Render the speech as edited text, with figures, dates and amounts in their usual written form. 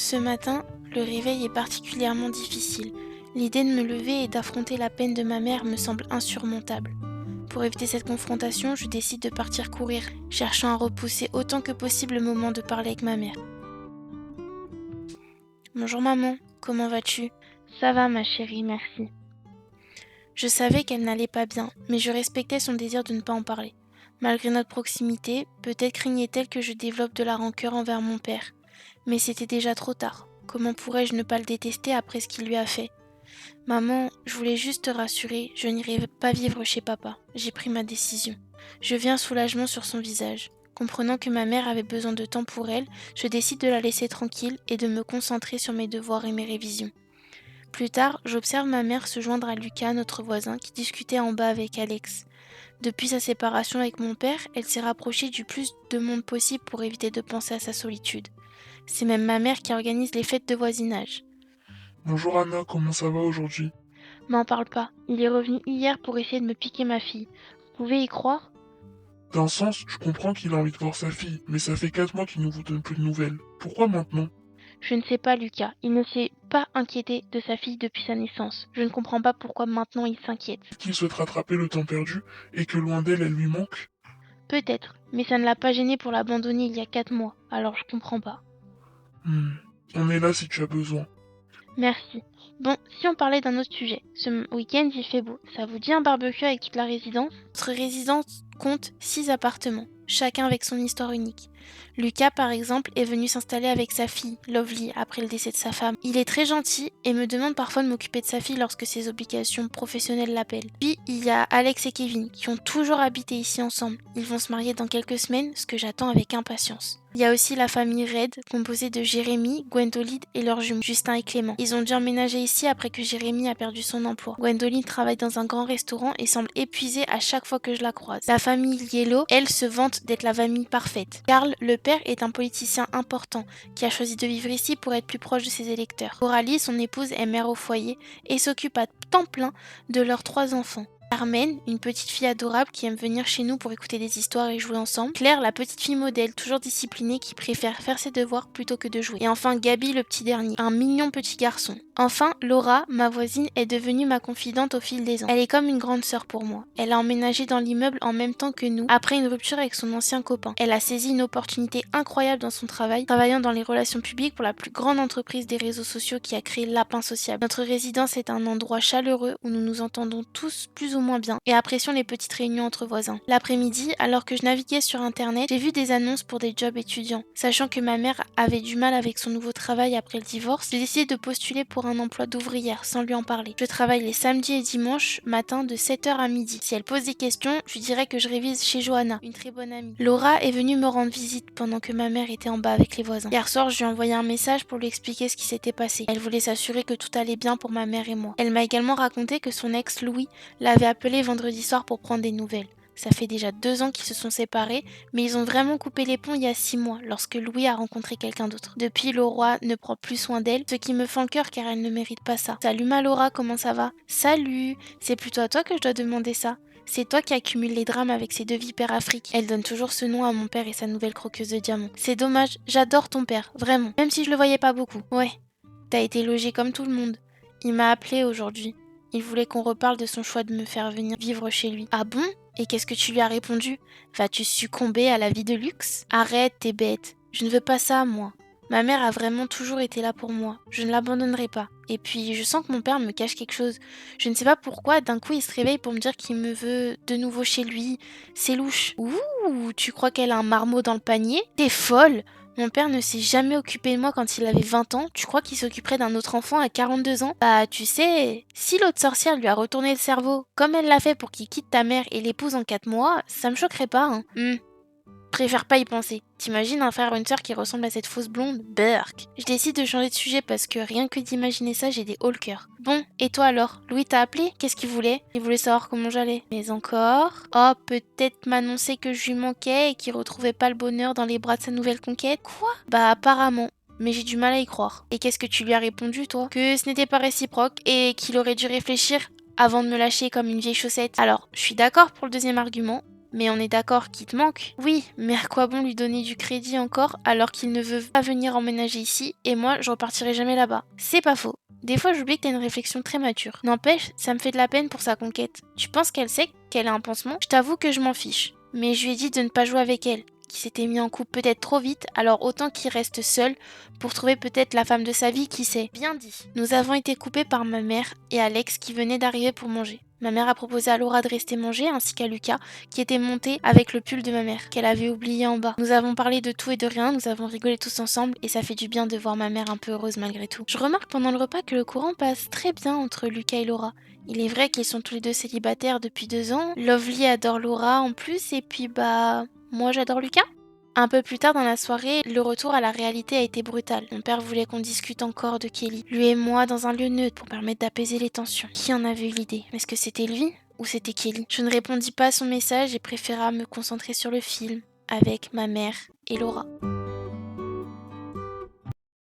Ce matin, le réveil est particulièrement difficile. L'idée de me lever et d'affronter la peine de ma mère me semble insurmontable. Pour éviter cette confrontation, je décide de partir courir, cherchant à repousser autant que possible le moment de parler avec ma mère. Bonjour maman, comment vas-tu? Ça va, ma chérie, merci. Je savais qu'elle n'allait pas bien, mais je respectais son désir de ne pas en parler. Malgré notre proximité, peut-être craignait-elle que je développe de la rancœur envers mon père. Mais c'était déjà trop tard. Comment pourrais-je ne pas le détester après ce qu'il lui a fait? Maman, je voulais juste te rassurer, je n'irai pas vivre chez papa. J'ai pris ma décision. Je vis un soulagement sur son visage. Comprenant que ma mère avait besoin de temps pour elle, je décide de la laisser tranquille et de me concentrer sur mes devoirs et mes révisions. Plus tard, j'observe ma mère se joindre à Lucas, notre voisin, qui discutait en bas avec Alex. Depuis sa séparation avec mon père, elle s'est rapprochée du plus de monde possible pour éviter de penser à sa solitude. C'est même ma mère qui organise les fêtes de voisinage. Bonjour Anna, comment ça va aujourd'hui? M'en parle pas. Il est revenu hier pour essayer de me piquer ma fille. Vous pouvez y croire? D'un sens, je comprends qu'il a envie de voir sa fille, mais ça fait 4 mois qu'il ne vous donne plus de nouvelles. Pourquoi maintenant? Je ne sais pas, Lucas. Il ne s'est pas inquiété de sa fille depuis sa naissance. Je ne comprends pas pourquoi maintenant il s'inquiète. Qu'il souhaite rattraper le temps perdu et que loin d'elle, elle lui manque? Peut-être, mais ça ne l'a pas gêné pour l'abandonner il y a 4 mois. Alors je comprends pas. On est là si tu as besoin. Merci. Bon, si on parlait d'un autre sujet. Ce week-end, il fait beau. Ça vous dit un barbecue avec toute la résidence? Notre résidence compte 6 appartements, chacun avec son histoire unique. Lucas, par exemple, est venu s'installer avec sa fille, Lovely, après le décès de sa femme. Il est très gentil et me demande parfois de m'occuper de sa fille lorsque ses obligations professionnelles l'appellent. Puis, il y a Alex et Kevin, qui ont toujours habité ici ensemble. Ils vont se marier dans quelques semaines, ce que j'attends avec impatience. Il y a aussi la famille Red, composée de Jérémy, Gwendoline et leurs jumeaux, Justin et Clément. Ils ont dû emménager ici après que Jérémy a perdu son emploi. Gwendoline travaille dans un grand restaurant et semble épuisée à chaque fois que je la croise. La famille Yellow, elle, se vante d'être la famille parfaite. Karl, le père, est un politicien important qui a choisi de vivre ici pour être plus proche de ses électeurs. Coralie, son épouse, est mère au foyer et s'occupe à temps plein de leurs 3 enfants. Carmen, une petite fille adorable qui aime venir chez nous pour écouter des histoires et jouer ensemble. Claire, la petite fille modèle, toujours disciplinée, qui préfère faire ses devoirs plutôt que de jouer. Et enfin Gabi, le petit dernier, un mignon petit garçon. Enfin, Laura, ma voisine, est devenue ma confidente au fil des ans. Elle est comme une grande sœur pour moi. Elle a emménagé dans l'immeuble en même temps que nous, après une rupture avec son ancien copain. Elle a saisi une opportunité incroyable dans son travail, travaillant dans les relations publiques pour la plus grande entreprise des réseaux sociaux qui a créé Lapin Sociable. Notre résidence est un endroit chaleureux où nous nous entendons tous plus ou moins bien et apprécions les petites réunions entre voisins. L'après-midi, alors que je naviguais sur internet, j'ai vu des annonces pour des jobs étudiants. Sachant que ma mère avait du mal avec son nouveau travail après le divorce, j'ai décidé de postuler pour un emploi d'ouvrière sans lui en parler. Je travaille les samedis et dimanches matin de 7h à midi. Si elle pose des questions, je lui dirai que je révise chez Johanna, une très bonne amie. Laura est venue me rendre visite pendant que ma mère était en bas avec les voisins. Hier soir, je lui ai envoyé un message pour lui expliquer ce qui s'était passé. Elle voulait s'assurer que tout allait bien pour ma mère et moi. Elle m'a également raconté que son ex Louis l'avait appelé vendredi soir pour prendre des nouvelles. Ça fait déjà 2 ans qu'ils se sont séparés, mais ils ont vraiment coupé les ponts il y a 6 mois, lorsque Louis a rencontré quelqu'un d'autre. Depuis, Laura ne prend plus soin d'elle, ce qui me fend le cœur car elle ne mérite pas ça. Salut ma Laura, comment ça va? Salut! C'est plutôt à toi que je dois demander ça. C'est toi qui accumule les drames avec ces 2 vipères afriques. Elle donne toujours ce nom à mon père et sa nouvelle croqueuse de diamants. C'est dommage, j'adore ton père, vraiment. Même si je le voyais pas beaucoup. Ouais, t'as été logé comme tout le monde. Il m'a appelé aujourd'hui. Il voulait qu'on reparle de son choix de me faire venir vivre chez lui. Ah bon? Et qu'est-ce que tu lui as répondu? Vas-tu succomber à la vie de luxe? Arrête, t'es bête. Je ne veux pas ça, moi. Ma mère a vraiment toujours été là pour moi. Je ne l'abandonnerai pas. Et puis, je sens que mon père me cache quelque chose. Je ne sais pas pourquoi, d'un coup, il se réveille pour me dire qu'il me veut de nouveau chez lui. C'est louche. Ouh, tu crois qu'elle a un marmot dans le panier? T'es folle! Mon père ne s'est jamais occupé de moi quand il avait 20 ans. Tu crois qu'il s'occuperait d'un autre enfant à 42 ans? Bah, tu sais, si l'autre sorcière lui a retourné le cerveau, comme elle l'a fait pour qu'il quitte ta mère et l'épouse en 4 mois, ça me choquerait pas, hein. Préfère pas y penser. T'imagines un frère ou une sœur qui ressemble à cette fausse blonde? Berk. Je décide de changer de sujet parce que rien que d'imaginer ça, j'ai des hauts le cœur. Bon, et toi alors? Louis t'a appelé? Qu'est-ce qu'il voulait? Il voulait savoir comment j'allais. Mais encore? Oh, peut-être m'annoncer que je lui manquais et qu'il retrouvait pas le bonheur dans les bras de sa nouvelle conquête? Quoi? Bah apparemment. Mais j'ai du mal à y croire. Et qu'est-ce que tu lui as répondu, toi? Que ce n'était pas réciproque et qu'il aurait dû réfléchir avant de me lâcher comme une vieille chaussette. Alors, je suis d'accord pour le deuxième argument, Mais on est d'accord qu'il te manque? Oui, mais à quoi bon lui donner du crédit encore alors qu'il ne veut pas venir emménager ici et moi je repartirai jamais là-bas? C'est pas faux. Des fois j'oublie que t'as une réflexion très mature. N'empêche, ça me fait de la peine pour sa conquête. Tu penses qu'elle sait qu'elle a un pansement? Je t'avoue que je m'en fiche. Mais je lui ai dit de ne pas jouer avec elle, qui s'était mis en couple peut-être trop vite, alors autant qu'il reste seul pour trouver peut-être la femme de sa vie, qui sait. Bien dit. Nous avons été coupés par ma mère et Alex qui venaient d'arriver pour manger. Ma mère a proposé à Laura de rester manger ainsi qu'à Lucas qui était monté avec le pull de ma mère qu'elle avait oublié en bas. Nous avons parlé de tout et de rien, nous avons rigolé tous ensemble et ça fait du bien de voir ma mère un peu heureuse malgré tout. Je remarque pendant le repas que le courant passe très bien entre Lucas et Laura. Il est vrai qu'ils sont tous les deux célibataires depuis 2 ans. Lovely adore Laura en plus et puis moi j'adore Lucas. Un peu plus tard dans la soirée, le retour à la réalité a été brutal. Mon père voulait qu'on discute encore de Kelly, lui et moi dans un lieu neutre pour permettre d'apaiser les tensions. Qui en avait eu l'idée? Est-ce que c'était lui ou c'était Kelly? Je ne répondis pas à son message et préféra me concentrer sur le film avec ma mère et Laura.